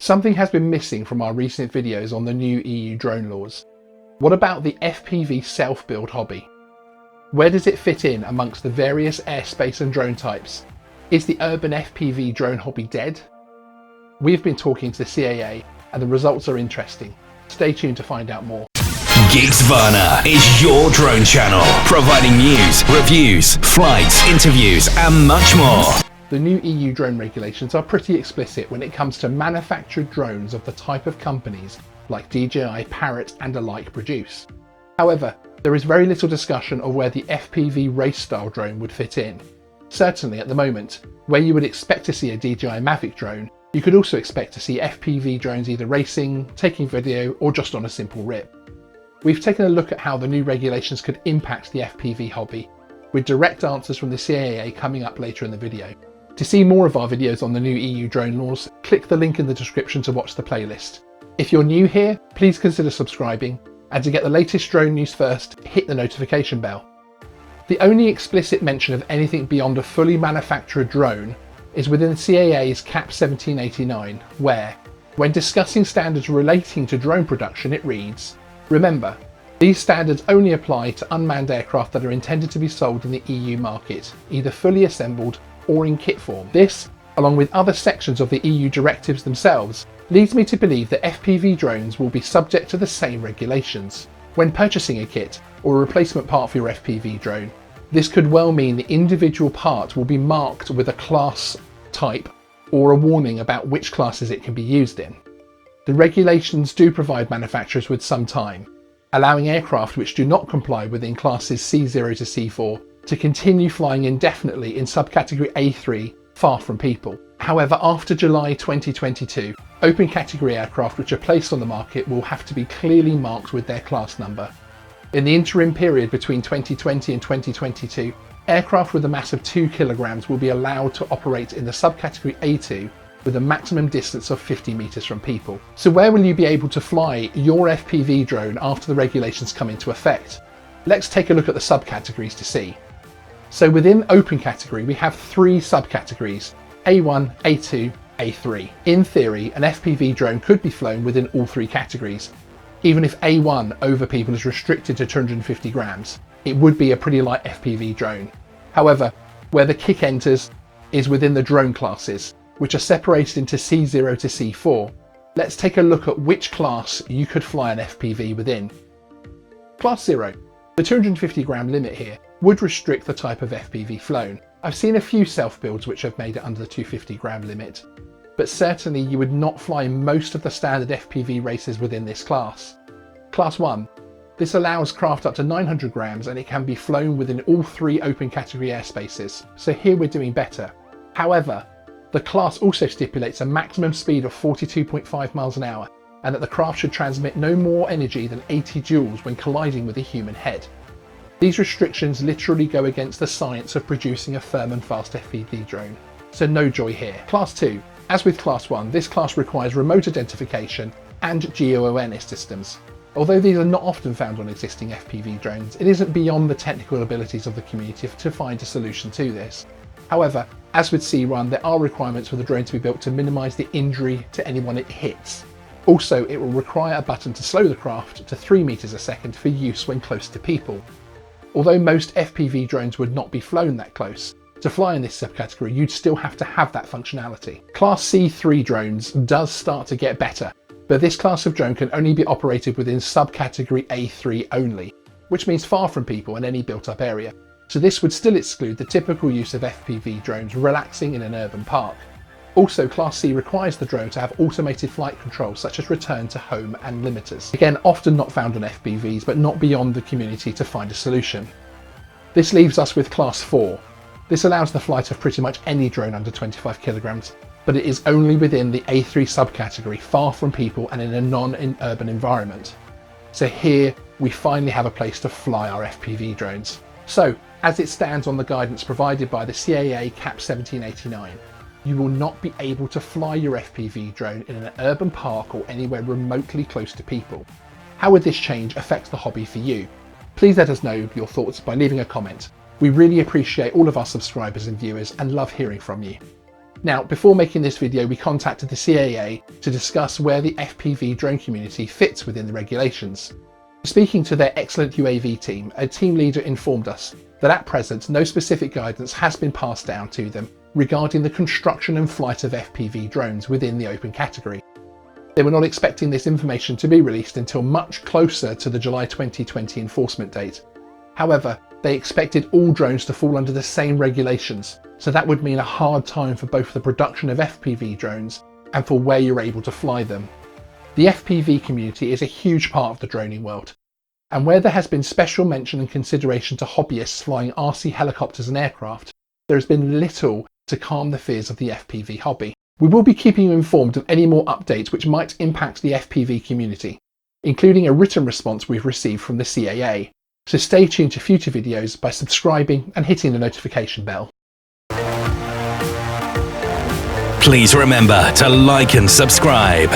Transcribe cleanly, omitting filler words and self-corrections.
Something has been missing from our recent videos on the new EU drone laws. What about the FPV self-build hobby? Where does it fit in amongst the various airspace and drone types? Is the urban FPV drone hobby dead? We've been talking to the CAA and the results are interesting. Stay tuned to find out more. Geeksvana is your drone channel, providing news, reviews, flights, interviews and much more. The new EU drone regulations are pretty explicit when it comes to manufactured drones of the type of companies like DJI, Parrot and alike produce. However, there is very little discussion of where the FPV race-style drone would fit in. Certainly at the moment, where you would expect to see a DJI Mavic drone, you could also expect to see FPV drones either racing, taking video or just on a simple rip. We've taken a look at how the new regulations could impact the FPV hobby, with direct answers from the CAA coming up later in the video. To see more of our videos on the new EU drone laws, click the link in the description to watch the playlist. If you're new here, please consider subscribing, and to get the latest drone news first, hit the notification bell. The only explicit mention of anything beyond a fully manufactured drone is within the CAA's CAP 1789, where, when discussing standards relating to drone production, it reads, "Remember, these standards only apply to unmanned aircraft that are intended to be sold in the EU market, either fully assembled or in kit form." This, along with other sections of the EU directives themselves, leads me to believe that FPV drones will be subject to the same regulations. When purchasing a kit or a replacement part for your FPV drone, this could well mean the individual part will be marked with a class type or a warning about which classes it can be used in. The regulations do provide manufacturers with some time, allowing aircraft which do not comply within classes C0 to C4 to continue flying indefinitely in subcategory A3 far from people. However, after July 2022, open category aircraft which are placed on the market will have to be clearly marked with their class number. In the interim period between 2020 and 2022, aircraft with a mass of 2 kilograms will be allowed to operate in the subcategory A2 with a maximum distance of 50 meters from people. So where will you be able to fly your FPV drone after the regulations come into effect? Let's take a look at the subcategories to see. So within open category, we have 3 subcategories, A1, A2, A3. In theory, an FPV drone could be flown within all 3 categories. Even if A1 over people is restricted to 250 grams, it would be a pretty light FPV drone. However, where the kick enters is within the drone classes, which are separated into C0 to C4. Let's take a look at which class you could fly an FPV within. Class 0. The 250 gram limit here would restrict the type of FPV flown. I've seen a few self-builds which have made it under the 250 gram limit, but certainly you would not fly most of the standard FPV races within this class. Class 1. This allows craft up to 900 grams and it can be flown within all 3 open category airspaces, so here we're doing better. However, the class also stipulates a maximum speed of 42.5 miles an hour and that the craft should transmit no more energy than 80 joules when colliding with a human head. These restrictions literally go against the science of producing a firm and fast FPV drone, so no joy here. Class 2. As with Class 1, this class requires remote identification and geo-awareness systems. Although these are not often found on existing FPV drones, it isn't beyond the technical abilities of the community to find a solution to this. However, as with C1, there are requirements for the drone to be built to minimise the injury to anyone it hits. Also, it will require a button to slow the craft to 3 meters a second for use when close to people. Although most FPV drones would not be flown that close, to fly in this subcategory you'd still have to have that functionality. Class C3 drones does start to get better, but this class of drone can only be operated within subcategory A3 only, which means far from people in any built-up area. So this would still exclude the typical use of FPV drones relaxing in an urban park. Also, Class C requires the drone to have automated flight control such as return to home and limiters. Again, often not found on FPVs, but not beyond the community to find a solution. This leaves us with Class 4. This allows the flight of pretty much any drone under 25 kilograms, but it is only within the A3 subcategory, far from people and in a non-urban environment. So here we finally have a place to fly our FPV drones. So, as it stands on the guidance provided by the CAA CAP 1789, you will not be able to fly your FPV drone in an urban park or anywhere remotely close to people. How would this change affect the hobby for you? Please let us know your thoughts by leaving a comment. We really appreciate all of our subscribers and viewers and love hearing from you. Now, before making this video, we contacted the CAA to discuss where the FPV drone community fits within the regulations. Speaking to their excellent UAV team, a team leader informed us that at present no specific guidance has been passed down to them regarding the construction and flight of FPV drones within the open category. They were not expecting this information to be released until much closer to the July 2020 enforcement date. However, they expected all drones to fall under the same regulations, so that would mean a hard time for both the production of FPV drones and for where you're able to fly them. The FPV community is a huge part of the droning world, and where there has been special mention and consideration to hobbyists flying RC helicopters and aircraft, there has been little to calm the fears of the FPV hobby. We will be keeping you informed of any more updates which might impact the FPV community, including a written response we've received from the CAA, so stay tuned to future videos by subscribing and hitting the notification bell. Please remember to like and subscribe.